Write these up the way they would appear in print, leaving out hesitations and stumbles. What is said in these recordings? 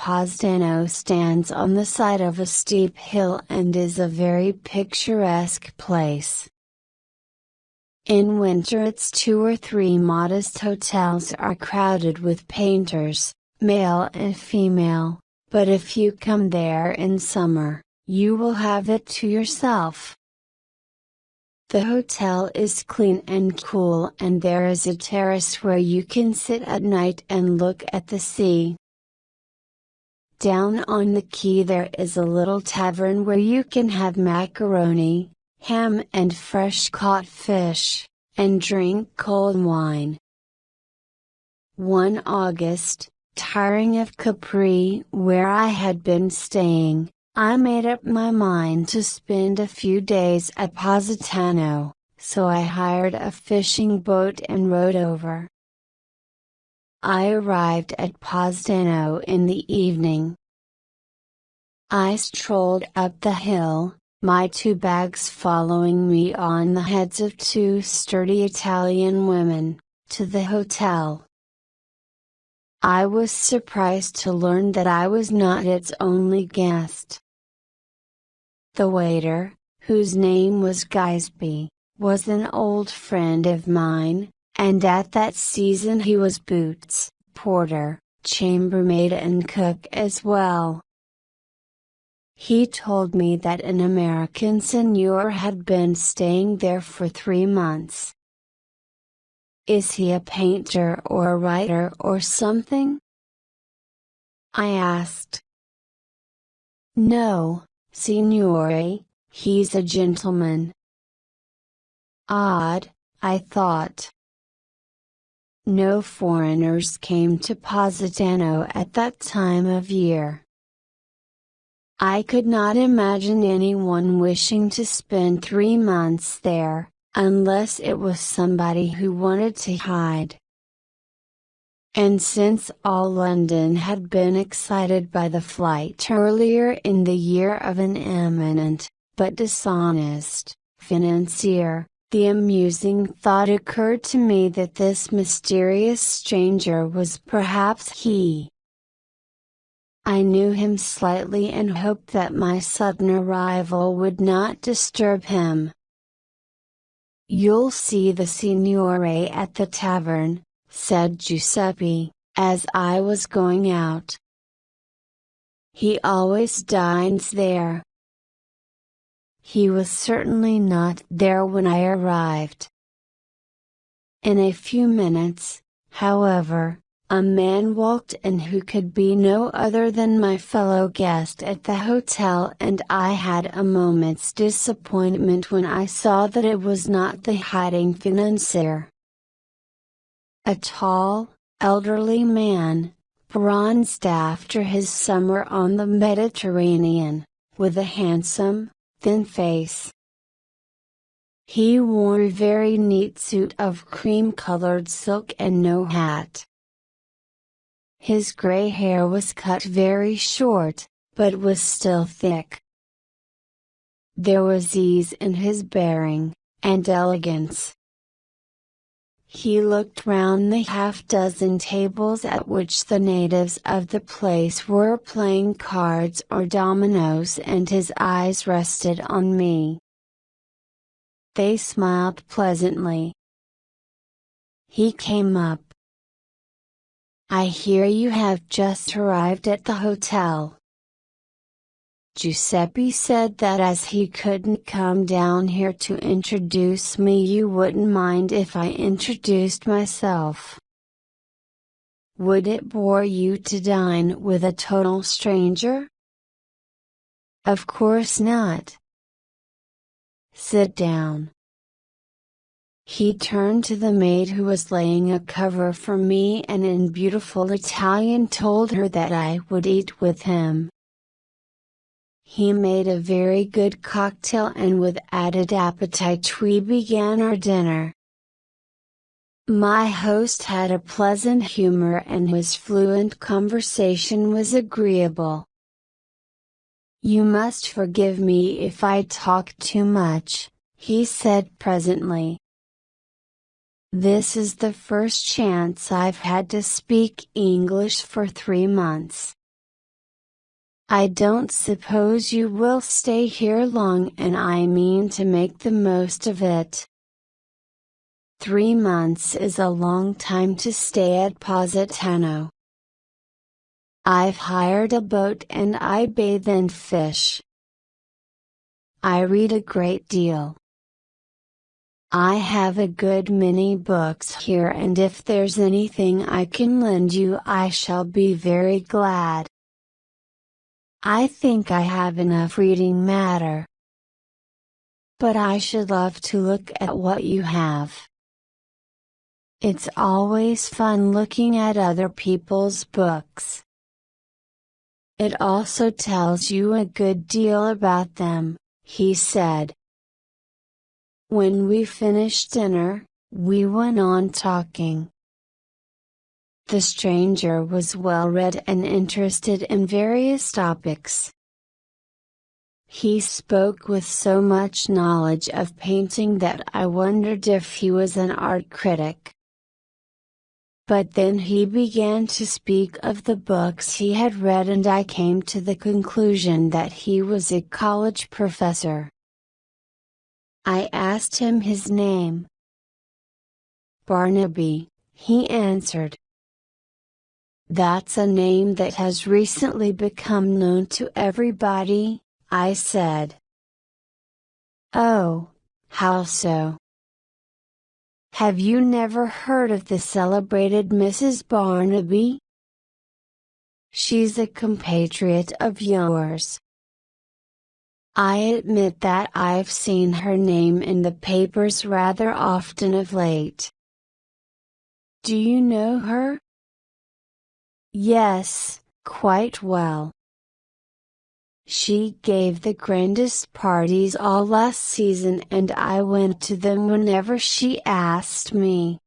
Positano stands on the side of a steep hill and is a very picturesque place. In winter its 2 or 3 modest hotels are crowded with painters, male and female, but if you come there in summer, you will have it to yourself. The hotel is clean and cool and there is a terrace where you can sit at night and look at the sea. Down on the quay there is a little tavern where you can have macaroni, ham and fresh caught fish, and drink cold wine. One August, tiring of Capri where I had been staying, I made up my mind to spend a few days at Positano, so I hired a fishing boat and rowed over. I arrived at Positano in the evening. I strolled up the hill, my 2 bags following me on the heads of 2 sturdy Italian women, to the hotel. I was surprised to learn that I was not its only guest. The waiter, whose name was Gisby, was an old friend of mine, and at that season he was boots, porter, chambermaid and cook as well. He told me that an American señor had been staying there for 3 months. Is he a painter or a writer or something? I asked. No, signore, he's a gentleman. Odd, I thought. No foreigners came to Positano at that time of year. I could not imagine anyone wishing to spend 3 months there, unless it was somebody who wanted to hide. And since all London had been excited by the flight earlier in the year of an eminent, but dishonest, financier, the amusing thought occurred to me that this mysterious stranger was perhaps he. I knew him slightly and hoped that my sudden arrival would not disturb him. You'll see the signore at the tavern, said Giuseppe, as I was going out. He always dines there. He was certainly not there when I arrived. In a few minutes, however, a man walked in who could be no other than my fellow guest at the hotel, and I had a moment's disappointment when I saw that it was not the hiding financier. A tall, elderly man, bronzed after his summer on the Mediterranean, with a handsome, thin face. He wore a very neat suit of cream-colored silk and no hat. His gray hair was cut very short, but was still thick. There was ease in his bearing, and elegance. He looked round the half-dozen tables at which the natives of the place were playing cards or dominoes, and his eyes rested on me. They smiled pleasantly. He came up. I hear you have just arrived at the hotel. Giuseppe said that as he couldn't come down here to introduce me, you wouldn't mind if I introduced myself. Would it bore you to dine with a total stranger? Of course not. Sit down. He turned to the maid who was laying a cover for me and in beautiful Italian told her that I would eat with him. He made a very good cocktail and with added appetite we began our dinner. My host had a pleasant humor and his fluent conversation was agreeable. You must forgive me if I talk too much, he said presently. This is the first chance I've had to speak English for 3 months. I don't suppose you will stay here long, and I mean to make the most of it. 3 months is a long time to stay at Positano. I've hired a boat and I bathe and fish. I read a great deal. I have a good many books here, and if there's anything I can lend you I shall be very glad. I think I have enough reading matter. But I should love to look at what you have. It's always fun looking at other people's books. It also tells you a good deal about them, he said. When we finished dinner, we went on talking. The stranger was well read and interested in various topics. He spoke with so much knowledge of painting that I wondered if he was an art critic. But then he began to speak of the books he had read, and I came to the conclusion that he was a college professor. I asked him his name. Barnaby, he answered. That's a name that has recently become known to everybody, I said. Oh, how so? Have you never heard of the celebrated Mrs. Barnaby? She's a compatriot of yours. I admit that I've seen her name in the papers rather often of late. Do you know her? Yes, quite well. She gave the grandest parties all last season, and I went to them whenever she asked me.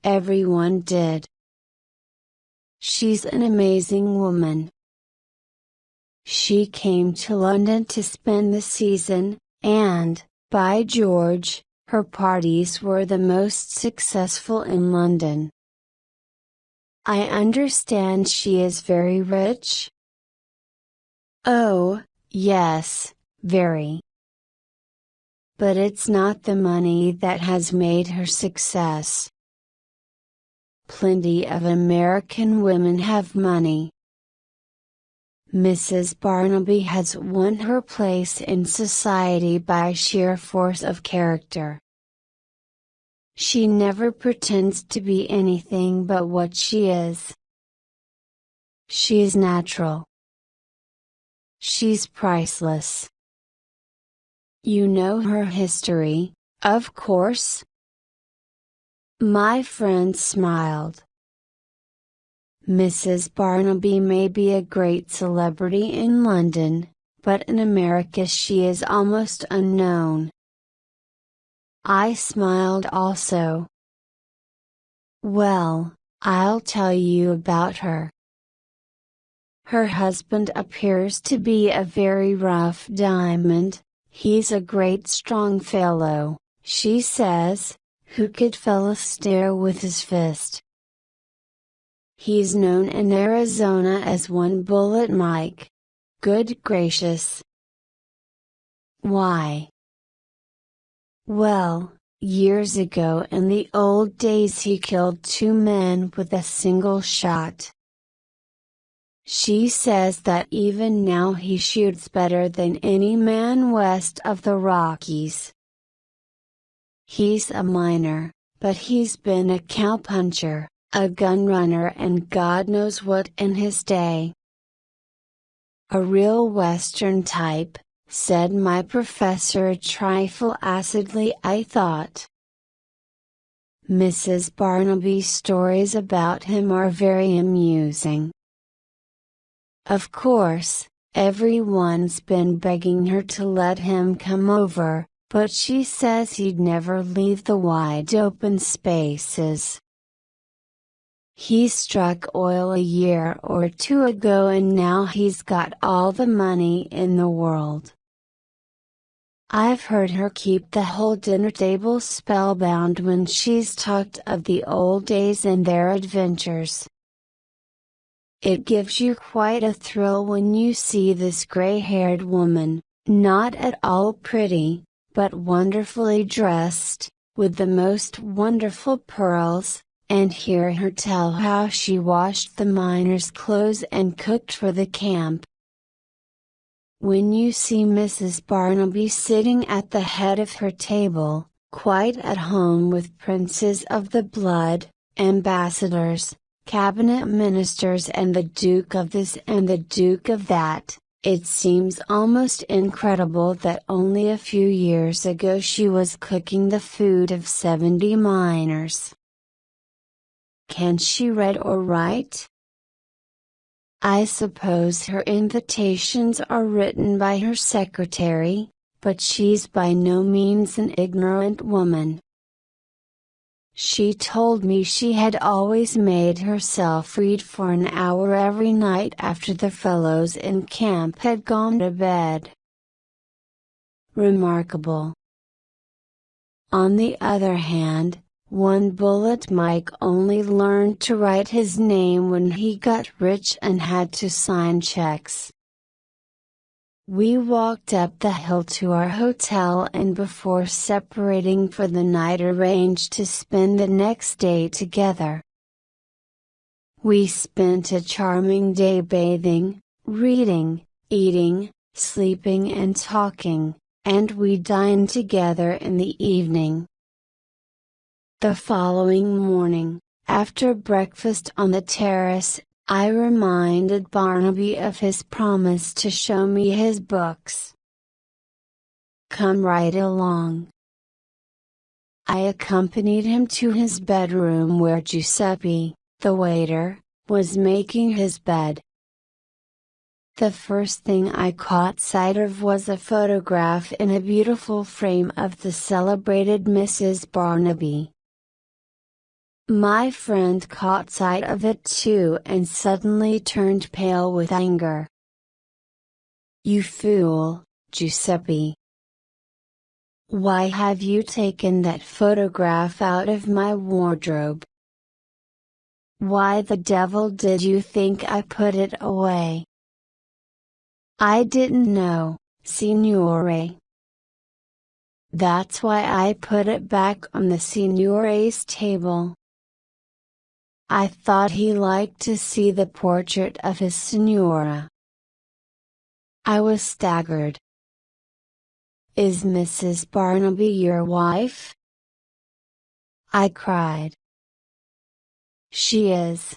Everyone did. She's an amazing woman. She came to London to spend the season, and, by George, her parties were the most successful in London. I understand she is very rich? Oh, yes, very. But it's not the money that has made her success. Plenty of American women have money. Mrs. Barnaby has won her place in society by sheer force of character. She never pretends to be anything but what she is. She's natural. She's priceless. You know her history, of course? My friend smiled. Mrs. Barnaby may be a great celebrity in London, but in America she is almost unknown. I smiled also. Well, I'll tell you about her. Her husband appears to be a very rough diamond. He's a great strong fellow, she says, who could fell a steer with his fist. He's known in Arizona as One Bullet Mike. Good gracious. Why? Well, years ago in the old days he killed 2 men with a single shot. She says that even now he shoots better than any man west of the Rockies. He's a miner, but he's been a cowpuncher, a gun runner, and God knows what in his day. A real Western type, said my professor a trifle acidly, I thought. Mrs. Barnaby's stories about him are very amusing. Of course, everyone's been begging her to let him come over, but she says he'd never leave the wide open spaces. He struck oil a year or 2 ago, and now he's got all the money in the world. I've heard her keep the whole dinner table spellbound when she's talked of the old days and their adventures. It gives you quite a thrill when you see this gray-haired woman, not at all pretty, but wonderfully dressed, with the most wonderful pearls, and hear her tell how she washed the miners' clothes and cooked for the camp. When you see Mrs. Barnaby sitting at the head of her table, quite at home with princes of the blood, ambassadors, cabinet ministers and the Duke of this and the Duke of that, it seems almost incredible that only a few years ago she was cooking the food of 70 miners. Can she read or write? I suppose her invitations are written by her secretary, but she's by no means an ignorant woman. She told me she had always made herself read for an hour every night after the fellows in camp had gone to bed. Remarkable. On the other hand, one bullet Mike only learned to write his name when he got rich and had to sign checks. We walked up the hill to our hotel and before separating for the night arranged to spend the next day together. We spent a charming day bathing, reading, eating, sleeping and talking, and we dined together in the evening. The following morning, after breakfast on the terrace, I reminded Barnaby of his promise to show me his books. Come right along. I accompanied him to his bedroom where Giuseppe, the waiter, was making his bed. The first thing I caught sight of was a photograph in a beautiful frame of the celebrated Mrs. Barnaby. My friend caught sight of it too and suddenly turned pale with anger. You fool, Giuseppe! Why have you taken that photograph out of my wardrobe? Why the devil did you think I put it away? I didn't know, Signore. That's why I put it back on the Signore's table. I thought he liked to see the portrait of his Signora. I was staggered. Is Mrs. Barnaby your wife? I cried. She is.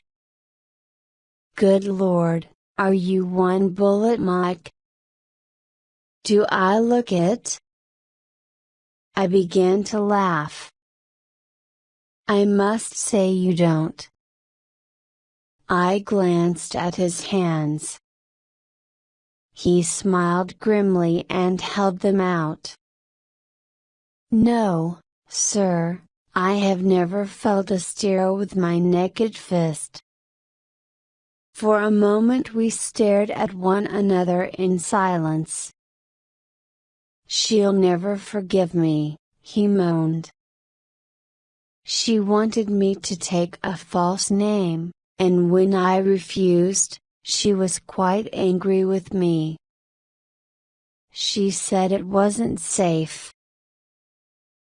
Good Lord, are you one bullet Mike? Do I look it? I began to laugh. I must say you don't. I glanced at his hands. He smiled grimly and held them out. No, sir, I have never felt a stir with my naked fist. For a moment we stared at one another in silence. She'll never forgive me, he moaned. She wanted me to take a false name, and when I refused, she was quite angry with me. She said it wasn't safe.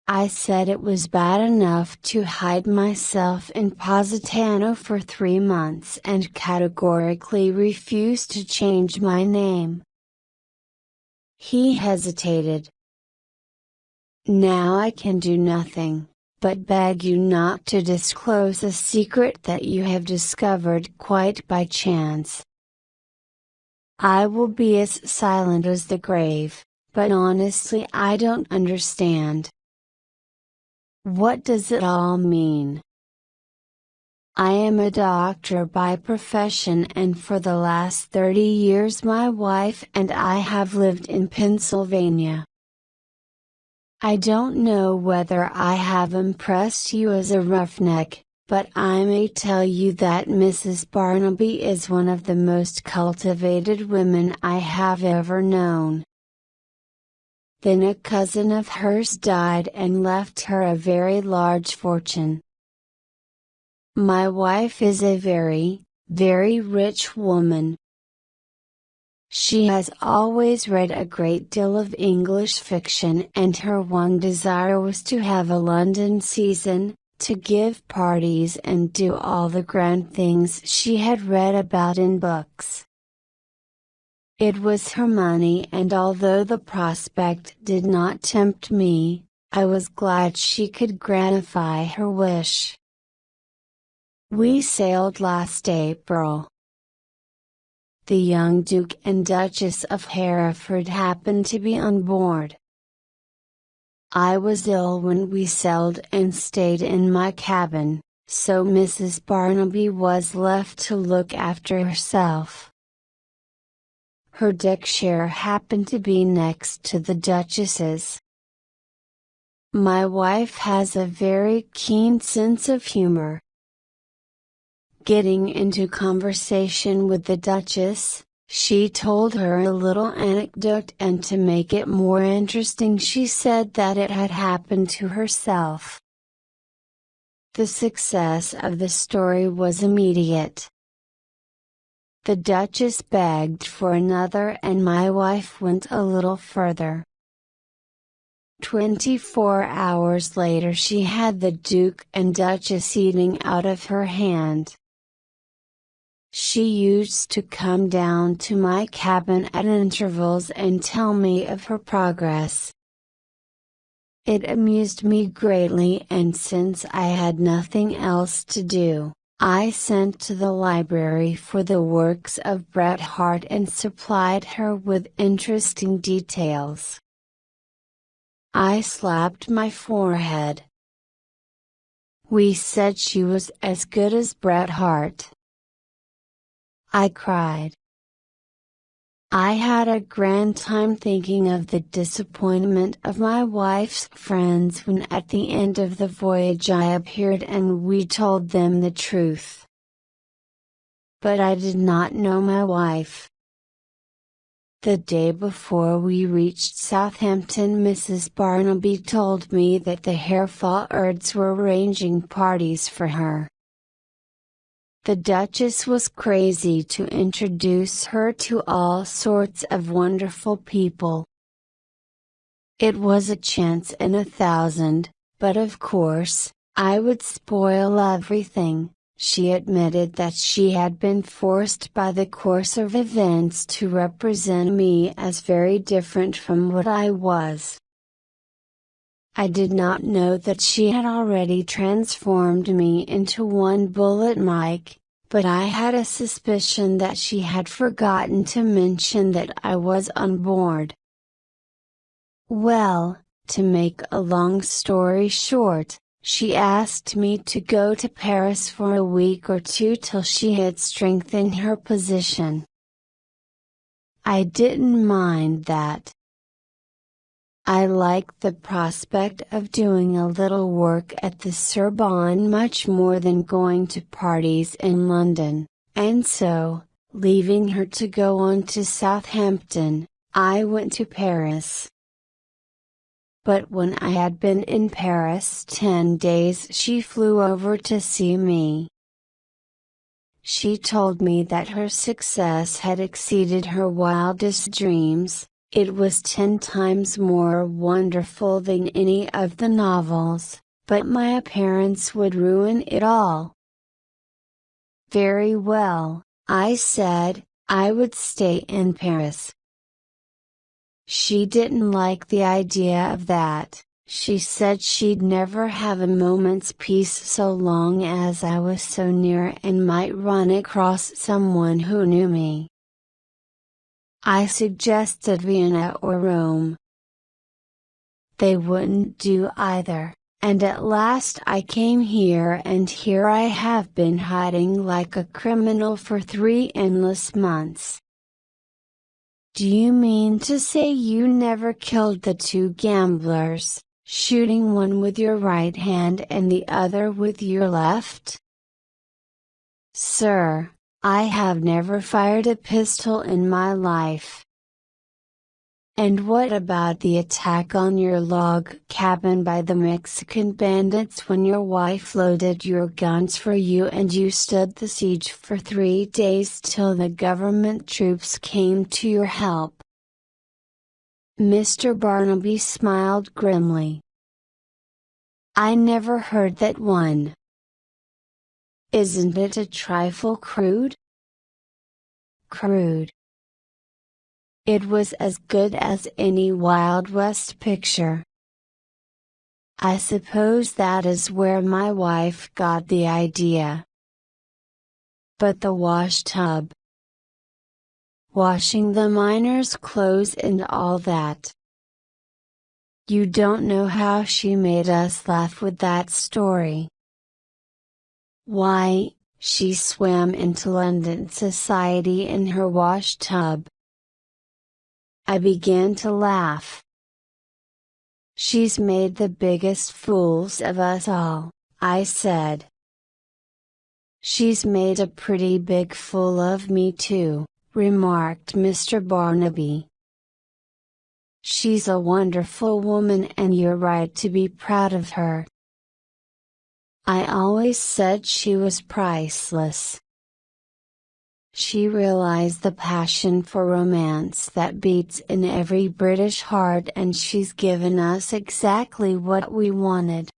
I said it was bad enough to hide myself in Positano for 3 months and categorically refused to change my name. He hesitated. Now I can do nothing but beg you not to disclose a secret that you have discovered quite by chance. I will be as silent as the grave, but honestly I don't understand. What does it all mean? I am a doctor by profession and for the last 30 years my wife and I have lived in Pennsylvania. I don't know whether I have impressed you as a roughneck, but I may tell you that Mrs. Barnaby is one of the most cultivated women I have ever known. Then a cousin of hers died and left her a very large fortune. My wife is a very, very rich woman. She has always read a great deal of English fiction, and her one desire was to have a London season, to give parties and do all the grand things she had read about in books. It was her money, and although the prospect did not tempt me, I was glad she could gratify her wish. We sailed last April. The young Duke and Duchess of Hereford happened to be on board. I was ill when we sailed and stayed in my cabin, so Mrs. Barnaby was left to look after herself. Her deck chair happened to be next to the Duchess's. My wife has a very keen sense of humor. Getting into conversation with the Duchess, she told her a little anecdote, and to make it more interesting she said that it had happened to herself. The success of the story was immediate. The Duchess begged for another, and my wife went a little further. 24 hours later she had the Duke and Duchess eating out of her hand. She used to come down to my cabin at intervals and tell me of her progress. It amused me greatly, and since I had nothing else to do, I sent to the library for the works of Bret Harte and supplied her with interesting details. I slapped my forehead. We said she was as good as Bret Harte. I cried. I had a grand time thinking of the disappointment of my wife's friends when at the end of the voyage I appeared and we told them the truth. But I did not know my wife. The day before we reached Southampton, Mrs. Barnaby told me that the Herefords were arranging parties for her. The Duchess was crazy to introduce her to all sorts of wonderful people. It was a chance in 1,000, but of course, I would spoil everything. She admitted that she had been forced by the course of events to represent me as very different from what I was. I did not know that she had already transformed me into one bullet Mike, but I had a suspicion that she had forgotten to mention that I was on board. Well, to make a long story short, she asked me to go to Paris for a week or two till she had strengthened her position. I didn't mind that. I liked the prospect of doing a little work at the Sorbonne much more than going to parties in London, and so, leaving her to go on to Southampton, I went to Paris. But when I had been in Paris 10 days she flew over to see me. She told me that her success had exceeded her wildest dreams. It was 10 times more wonderful than any of the novels, but my appearance would ruin it all. Very well, I said, I would stay in Paris. She didn't like the idea of that. She said she'd never have a moment's peace so long as I was so near and might run across someone who knew me. I suggested Vienna or Rome. They wouldn't do either, and at last I came here, and here I have been hiding like a criminal for 3 endless months. Do you mean to say you never killed the 2 gamblers, shooting one with your right hand and the other with your left? Sir, I have never fired a pistol in my life. And what about the attack on your log cabin by the Mexican bandits when your wife loaded your guns for you and you stood the siege for 3 days till the government troops came to your help? Mr. Barnaby smiled grimly. I never heard that one. Isn't it a trifle crude? Crude. It was as good as any Wild West picture. I suppose that is where my wife got the idea. But the wash tub. Washing the miners' clothes and all that. You don't know how she made us laugh with that story. Why, she swam into London society in her wash tub. I began to laugh. She's made the biggest fools of us all, I said. She's made a pretty big fool of me too, remarked Mr. Barnaby. She's a wonderful woman and you're right to be proud of her. I always said she was priceless. She realized the passion for romance that beats in every British heart and she's given us exactly what we wanted.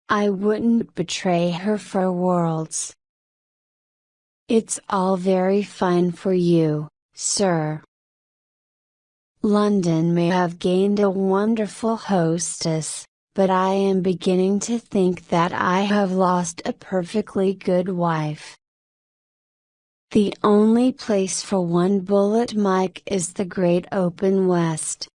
I wouldn't betray her for worlds. It's all very fine for you, sir. London may have gained a wonderful hostess, but I am beginning to think that I have lost a perfectly good wife. The only place for one bullet, Mike, is the great open West.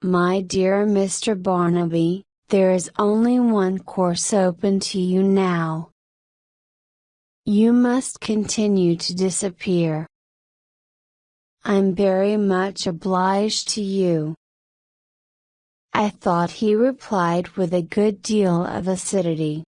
My dear Mr. Barnaby, there is only one course open to you now. You must continue to disappear. I'm very much obliged to you. I thought he replied with a good deal of acidity.